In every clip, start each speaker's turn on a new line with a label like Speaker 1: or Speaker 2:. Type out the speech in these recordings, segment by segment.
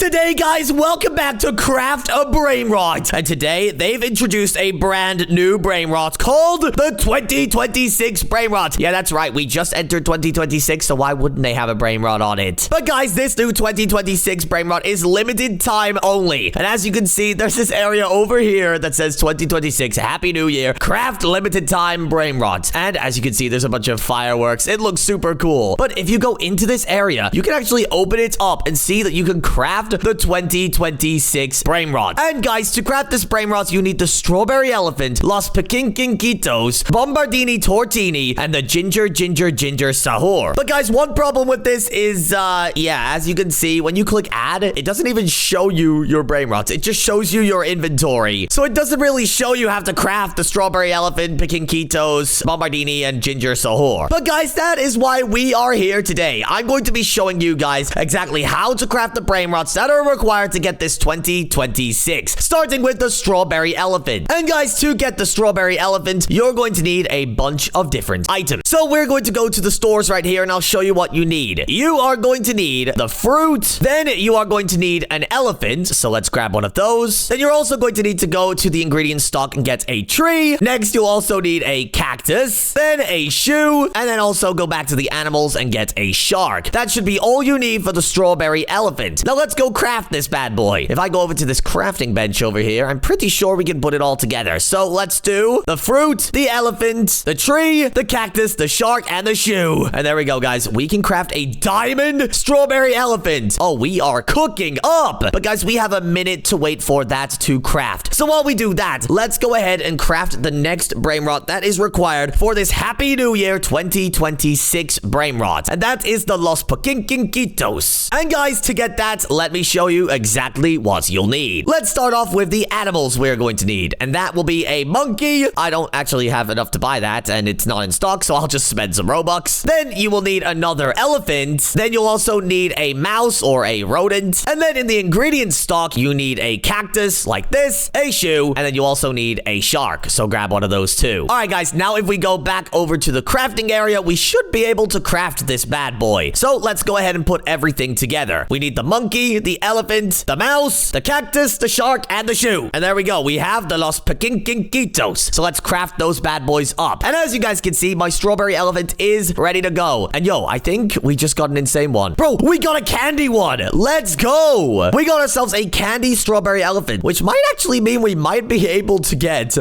Speaker 1: today, guys, welcome back to Craft a Brainrot. And today, they've introduced a brand new Brainrot called the 2026 Brainrot. Yeah, that's right. We just entered 2026, so why wouldn't they have a Brainrot on it? But guys, this new 2026 Brainrot is limited time only. And as you can see, there's this area over here that says 2026, Happy New Year, Craft limited time Brainrot. And as you can see, there's a bunch of fireworks. It looks super cool. But if you go into this area, you can actually open it up and see that you can craft the 2026 Brainrot. And guys, to craft this Brainrot, you need the strawberry elephant, los pinkitos, bombardini tortini, and the ginger sahor. But guys, one problem with this is, yeah, as you can see, when you click add, it doesn't even show you your Brainrots. It just shows you your inventory. So it doesn't really show you how to craft the strawberry elephant, pinkitos, bombardini, and ginger sahor. But guys, that is why we are here today. I'm going to be showing you guys exactly how to craft the Brainrots that are required to get this 2026, starting with the strawberry elephant. And guys, to get the strawberry elephant, you're going to need a bunch of different items. So we're going to go to the stores right here and I'll show you what you need. You are going to need the fruit. Then you are going to need an elephant. So let's grab one of those. Then you're also going to need to go to the ingredient stock and get a tree. Next, you'll also need a cactus, then a shoe, and then also go back to the animals and get a shark. That should be all you need for the strawberry elephant. Now let's go craft this bad boy. If I go over to this crafting bench over here, I'm pretty sure we can put it all together. So let's do the fruit, the elephant, the tree, the cactus, the shark, and the shoe. And there we go, guys. We can craft a diamond strawberry elephant. Oh, we are cooking up. But guys, we have a minute to wait for that to craft. So while we do that, let's go ahead and craft the next Brainrot that is required for this Happy New Year 2026 Brainrot. And that is the los pinkitos. And guys, to get that, let me show you exactly what you'll need. Let's start off with the animals we're going to need. And that will be a monkey. I don't actually have enough to buy that, and it's not in stock, so I'll just spend some Robux. Then you will need another elephant. Then you'll also need a mouse or a rodent. And then in the ingredient stock, you need a cactus like this, a shoe, and then you also need a shark. So grab one of those too. All right, guys, now if we go back over to the crafting area, we should be able to craft this bad boy. So let's go ahead and put everything together. We need the monkey, the elephant, the mouse, the cactus, the shark, and the shoe. And there we go. We have the los pinkitos. So let's craft those bad boys up. And as you guys can see, my strawberry elephant is ready to go. And yo, I think we just got an insane one. Bro, we got a candy one. Let's go. We got ourselves a candy strawberry elephant, which might actually mean we might be able to get,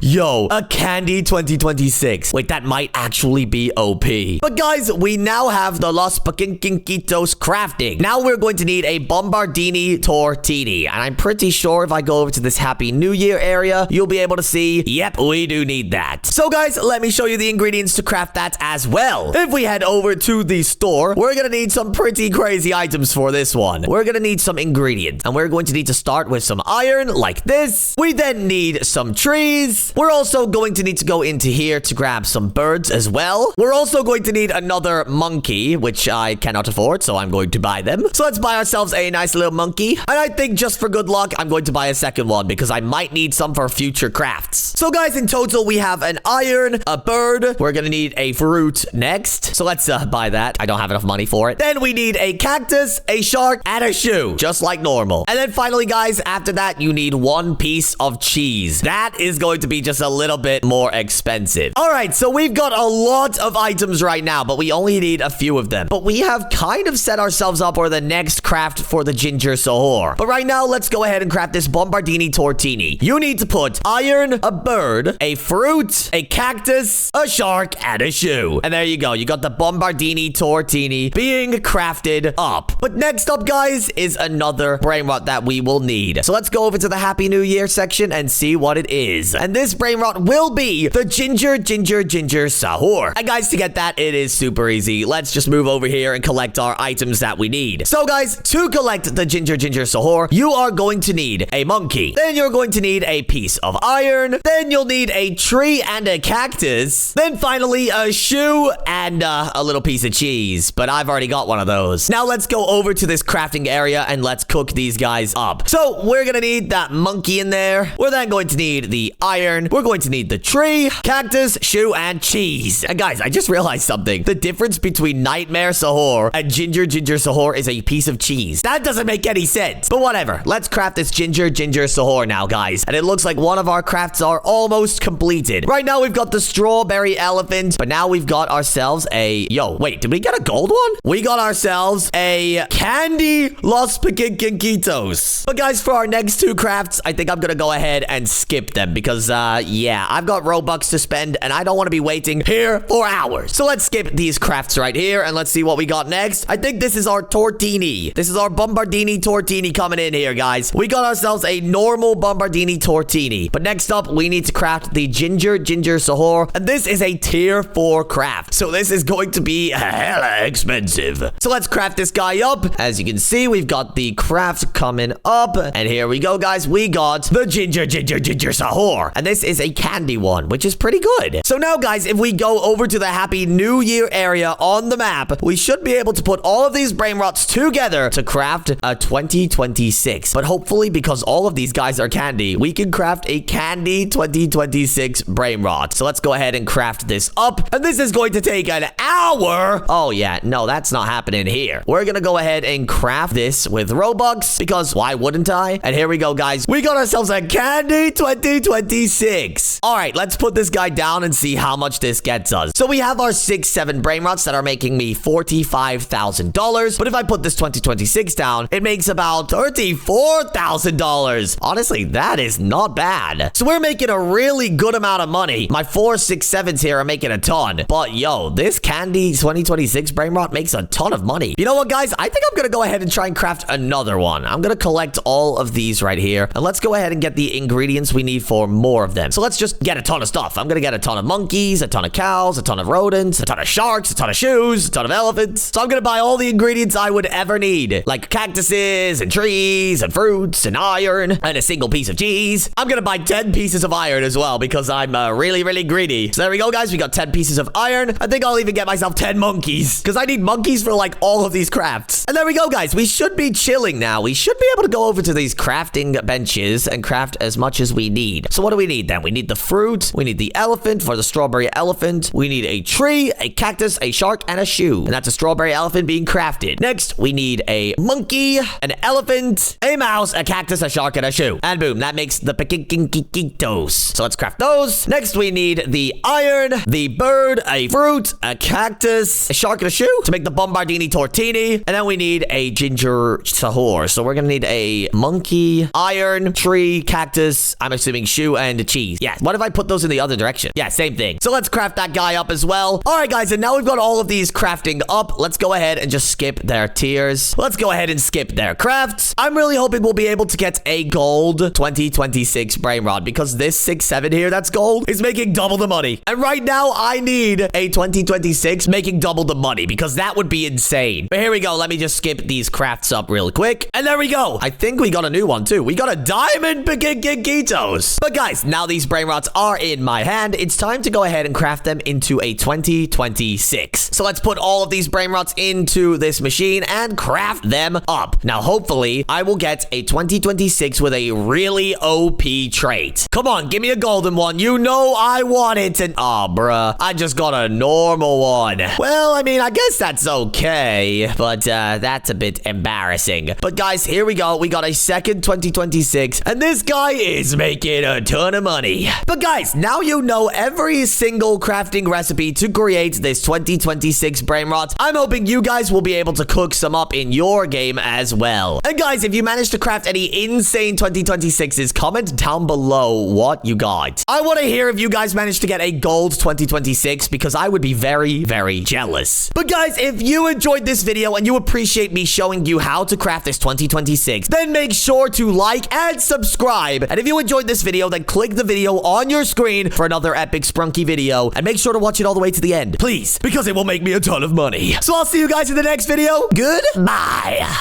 Speaker 1: yo, a candy 2026. Wait, that might actually be OP. But guys, we now have the los pinkitos crafting. Now we're going to need a bombardini tortini. And I'm pretty sure if I go over to this Happy New Year area, you'll be able to see, yep, we do need that. So guys, let me show you the ingredients to craft that as well. If we head over to the store, we're gonna need some pretty crazy items for this one. We're gonna need some ingredients, and we're going to need to start with some iron like this. We then need some trees. We're also going to need to go into here to grab some birds as well. We're also going to need another monkey, which I cannot afford, so I'm going to buy them. So let's buy ourselves a nice little monkey. And I think just for good luck, I'm going to buy a second one because I might need some for future crafts. So guys, in total, we have an iron, a bird. We're gonna need a fruit next. So let's buy that. I don't have enough money for it. Then we need a cactus, a shark, and a shoe, just like normal. And then finally, guys, after that, you need one piece of cheese. That is going to be just a little bit more expensive. All right, so we've got a lot of items right now, but we only need a few of them. But we have kind of set ourselves up for the next craft for the ginger sahor. But right now, let's go ahead and craft this bombardini tortini. You need to put iron, a bird, a fruit, a cactus, a shark, and a shoe. And there you go. You got the bombardini tortini being crafted up. But next up, guys, is another Brainrot that we will need. So let's go over to the Happy New Year section and see what it is. And this Brainrot will be the ginger sahor. And guys, to get that, it is super easy. Let's just move over here and collect our items that we need. So guys, to collect the ginger sahor, you are going to need a monkey. Then you're going to need a piece of iron. Then you'll need a tree and a cactus. Then finally, a shoe and a little piece of cheese. But I've already got one of those. Now let's go over to this crafting area and let's cook these guys up. So we're gonna need that monkey in there. We're then going to need the iron. We're going to need the tree, cactus, shoe, and cheese. And guys, I just realized something. The difference between Nightmare Sahor and Ginger Sahor is a piece of cheese. That doesn't make any sense. But whatever. Let's craft this ginger sahor now, guys. And it looks like one of our crafts are almost completed. Right now, we've got the strawberry elephant, but now we've got ourselves a... Yo, wait, did we get a gold one? We got ourselves a candy Los Pinkitos. But guys, for our next two crafts, I think I'm gonna go ahead and skip them because, yeah, I've got Robux to spend and I don't want to be waiting here for hours. So let's skip these crafts right here and let's see what we got next. I think this is our tortini. This is our bombardini tortini coming in here, guys. We got ourselves a normal bombardini tortini. But next up, we need to craft the ginger sahor. And this is a tier 4 craft. So this is going to be hella expensive. So let's craft this guy up. As you can see, we've got the craft coming up. And here we go, guys. We got the ginger sahor. And this is a candy one, which is pretty good. So now, guys, if we go over to the Happy New Year area on the map, we should be able to put all of these brain rots together to craft a 2026. But hopefully, because all of these guys are candy, we can craft a candy 2026 brain rot. So let's go ahead and craft this up. And this is going to take an hour. Oh, yeah. No, that's not happening here. We're going to go ahead and craft this with Robux because why wouldn't I? And here we go, guys. We got ourselves a candy 2026. All right, let's put this guy down and see how much this gets us. So we have our 6-7 brain rots that are making me $45,000. But if I put this 2026 down, it makes about $34,000. Honestly, that is not bad. So we're making a really good amount of money. My 4, 6, 7s here are making a ton. But yo, this candy 2026 brain rot makes a ton of money. You know what, guys? I think I'm gonna go ahead and try and craft another one. I'm gonna collect all of these right here. And let's go ahead and get the ingredients we need for more of them. So let's just get a ton of stuff. I'm gonna get a ton of monkeys, a ton of cows, a ton of rodents, a ton of sharks, a ton of shoes, a ton of elephants. So I'm gonna buy all the ingredients I would ever need, like cactuses and trees and fruits and iron and a single piece of cheese. I'm gonna buy 10 pieces of iron as well because I'm really greedy. So there we go, guys. We got 10 pieces of iron. I think I'll even get myself 10 monkeys because I need monkeys for like all of these crafts. And there we go, guys. We should be chilling now. We should be able to go over to these crafting benches and craft as much as we need. So what do we need then? We need the fruit. We need the elephant for the strawberry elephant. We need a tree, a cactus, a shark, and a shoe. And that's a strawberry elephant being crafted. Next, we need a monkey, an elephant, a mouse, a cactus, a shark, and a shoe. And boom, that makes the pinkitos. So let's craft those. Next, we need the iron, the bird, a fruit, a cactus, a shark, and a shoe to make the bombardini tortini. And then we need a ginger sahor. So we're gonna need a monkey, iron, tree, cactus, I'm assuming shoe, and cheese. Yeah, what if I put those in the other direction? Yeah, same thing. So let's craft that guy up as well. All right, guys, and now we've got all of these crafting up. Let's go ahead and just skip their tiers. Let's go ahead and skip their crafts. I'm really hoping we'll be able to get a gold 2026 brain rod because this 6-7 here that's gold is making double the money. And right now, I need a 2026 making double the money because that would be insane. But here we go. Let me just skip these crafts up real quick. And there we go. I think we got a new one too. We got a diamond pinkitos. But guys, now these brain rots are in my hand. It's time to go ahead and craft them into a 2026. So let's put all of these brain rots into this machine and craft them up. Now, hopefully, I will get a 2026 with a really OP trait. Come on, give me a golden one. You know I want it. And oh, bruh, I just got a normal one. Well, I mean, I guess that's okay, but that's a bit embarrassing. But guys, here we go. We got a second 2026, and this guy is making a ton of money. But guys, now you know every single crafting recipe to create this 2026 brain rot. I'm hoping you guys will be able to cook some up in your game as well. And guys, if you managed to craft any insane 2026s, comment down below what you got. I want to hear if you guys managed to get a gold 2026 because I would be very jealous. But guys, if you enjoyed this video and you appreciate me showing you how to craft this 2026, then make sure to like and subscribe. And if you enjoyed this video, then click the video on your screen for another epic Sprunky video. And make sure to watch it all the way to the end, please, because it will make me a ton of money. So I'll see you guys in the next video. Goodbye.